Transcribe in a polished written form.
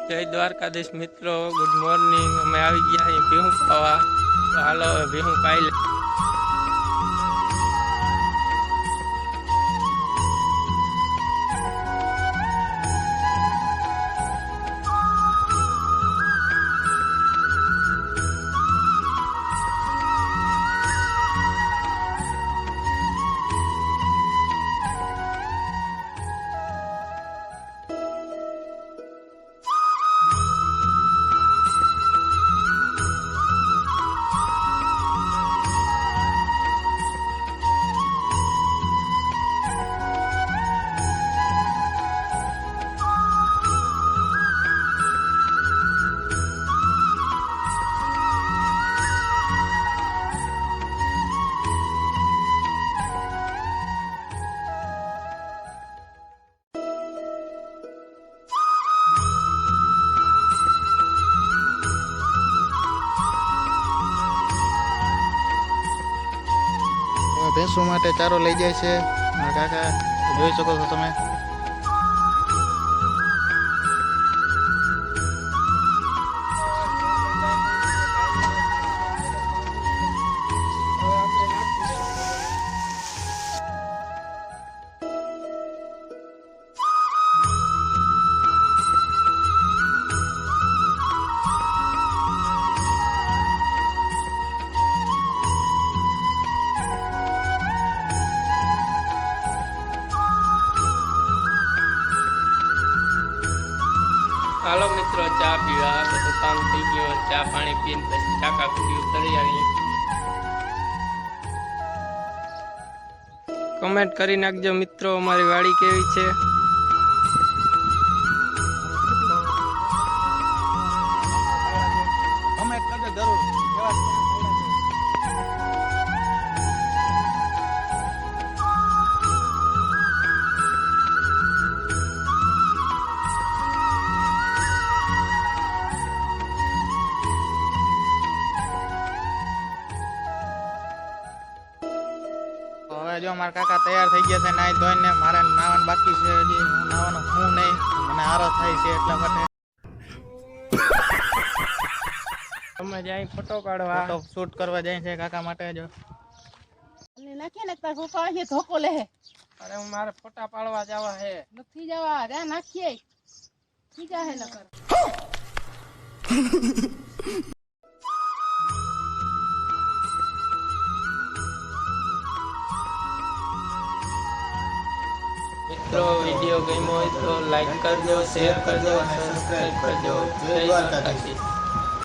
જય દ્વારકાધીશ મિત્રો, good morning. અમે આવી ગયા અહીં ભીહું પાવા, તો હાલો હવે ભીહું પાઈ લે। ભેંસો માટે ચારો લઈ જાય છે મારા કાકા, જોઈ શકો છો તમે। હાલો મિત્રો, ચા પીવા બધું કામ થઈ ગયું। ચા પાણી પીને પછી ચાકા કુડી ઉતરી આવી। કમેન્ટ કરી નાખજો મિત્રો, અમારી વાડી કેવી છે। કમેન્ટ કરજો જરૂર કેવા હવે જો મારા કાકા તૈયાર થઈ ગયા છે નાઈ ધોઈને। મારે નાવાનું બાકી છે, હજી હું નાવાનો હું નહીં, મને આરો થાય છે એટલા માટે અમે જાય ફોટો પાડવા, ફોટો શૂટ કરવા જાય છે કાકા માટે। જો નાખીએ ને તાર પપ્પા અહીં ધોકો લે। અરે હું મારે ફોટા પાડવા જવા હે, નથી જવા, ત્યાં નાખીએ બીજા હે નકર। મિત્રો વિડીયો ગમ્યો હોય તો લાઈક કરજો, શેર કરજો, સબસ્ક્રાઇબ કરજો। જય દ્વારકાધીશ।